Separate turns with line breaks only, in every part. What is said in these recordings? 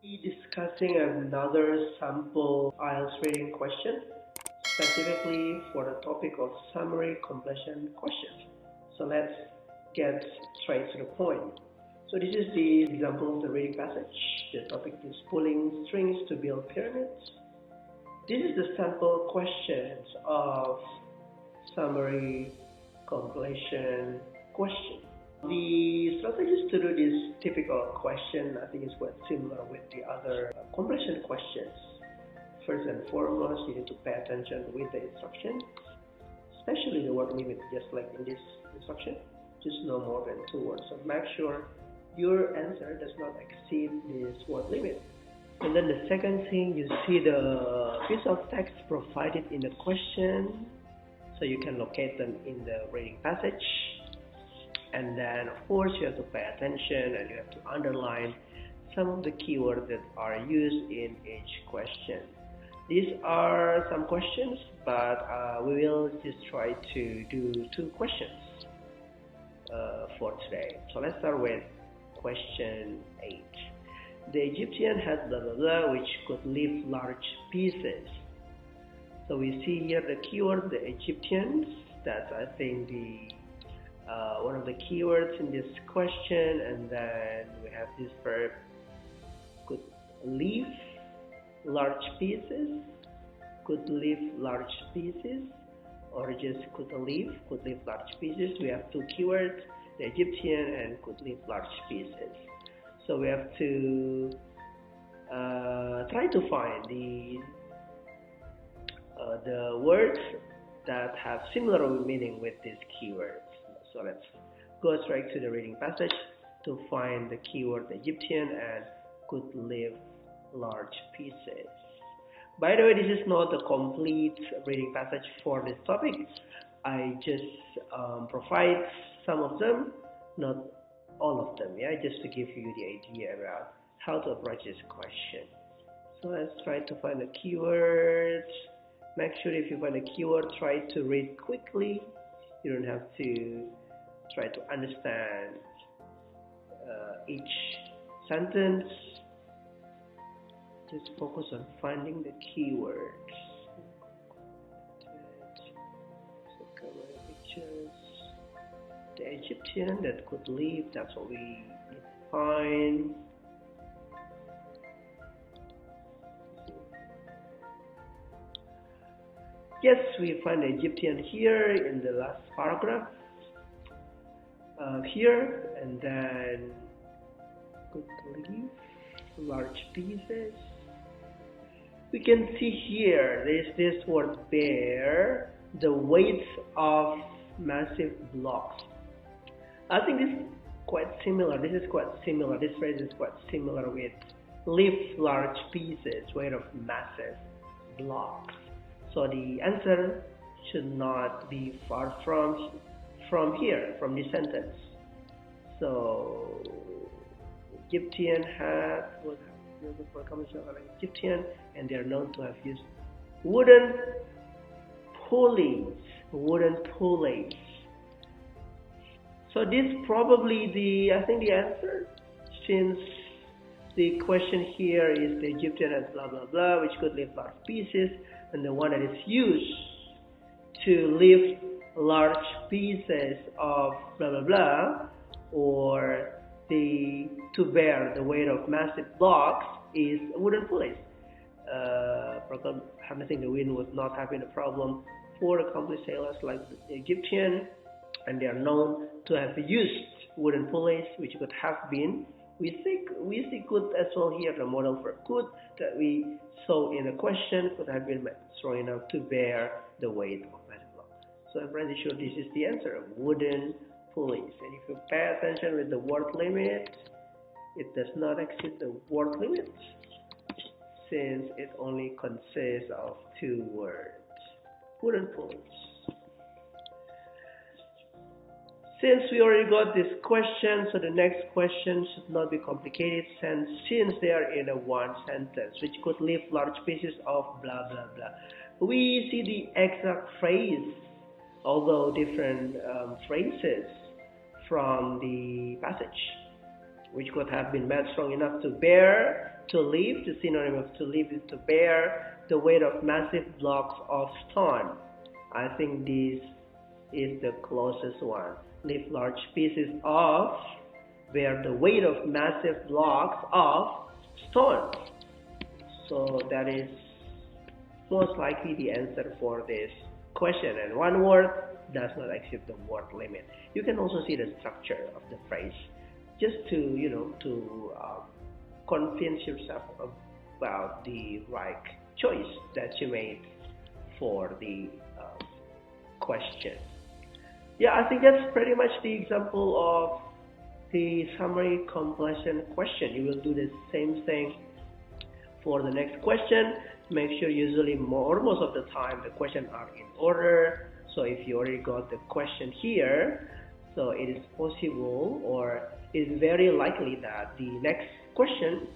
Be discussing another sample IELTS reading question, specifically for the topic of summary completion questions. So let's get straight to the point. So this is the example of the reading passage. The topic is pulling strings to build pyramids. This is the sample questions of summary completion question. The strategies to do this typical question, I think, is quite similar with the other completion questions. First and foremost, you need to pay attention with the instructions, especially the word limit, just like in this instruction. Just no more than 2 words. So make sure your answer does not exceed this word limit. And then the second thing, you see the piece of text provided in the question, so you can locate them in the reading passage. And then, of course, you have to pay attention and you have to underline some of the keywords that are used in each question. These are some questions, but we will just try to do 2 questions for today. So let's start with question 8. The Egyptian had blah blah blah, which could leave large pieces. So we see here the keyword, the Egyptians. That's, I think, the one of the keywords in this question, and then we have this verb could leave large pieces, could leave large pieces, or just could leave large pieces. We have 2 keywords, the Egyptian and could leave large pieces. So we have to try to find the words that have similar meaning with these keywords. So let's go straight to the reading passage to find the keyword Egyptian and could leave large pieces. By the way, this is not the complete reading passage for this topic. I just provide some of them, not all of them, yeah, just to give you the idea about how to approach this question. So let's try to find the keywords. Make sure if you find a keyword, try to read quickly. You don't have to try to understand each sentence. Just focus on finding the keywords. So cover the pictures. The Egyptian that could leave, that's what we need to find. Yes, we find the Egyptian here in the last paragraph. Here, and then could leave large pieces. We can see here there is this word bear, the weight of massive blocks. I think this is quite similar. This phrase is quite similar with leave large pieces, weight of massive blocks. So the answer should not be far from here, from this sentence. So Egyptian had Egyptian, and they are known to have used wooden pulleys. So this probably I think the answer, since the question here is the Egyptian has blah blah blah, which could leave large pieces, and the one that is used to lift large pieces of blah blah blah, or to bear the weight of massive blocks, is wooden pulleys. Harnessing the wind was not having a problem for accomplished sailors like the Egyptian, and they are known to have used wooden pulleys, which could have been, we see could as well here. The model for could that we saw in the question could have been strong enough to bear the weight of massive blocks. So I'm pretty sure this is the answer, wooden pulleys. And if you pay attention with the word limit, it does not exceed the word limit, since it only consists of 2 words, wooden pulleys. Since we already got this question, so the next question should not be complicated, since they are in a one sentence, which could leave large pieces of blah blah blah. We see the exact phrase, although different phrases from the passage. which could have been made strong enough to bear, to lift. The synonym of to lift is to bear the weight of massive blocks of stone. I think this is the closest one. Lift large pieces of, bear the weight of massive blocks of stone. So that is most likely the answer for this question. And one word does not exceed the word limit. You can also see the structure of the phrase, just to convince yourself about the right choice that you made for the question. Yeah, I think that's pretty much the example of the summary completion question. You will do the same thing for the next question. Make sure usually most of the time the questions are in order. So if you already got the question here, so it is possible or it is very likely that the next question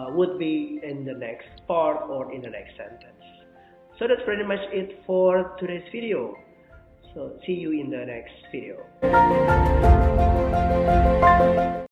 would be in the next part or in the next sentence. So that's pretty much it for today's video. So see you in the next video.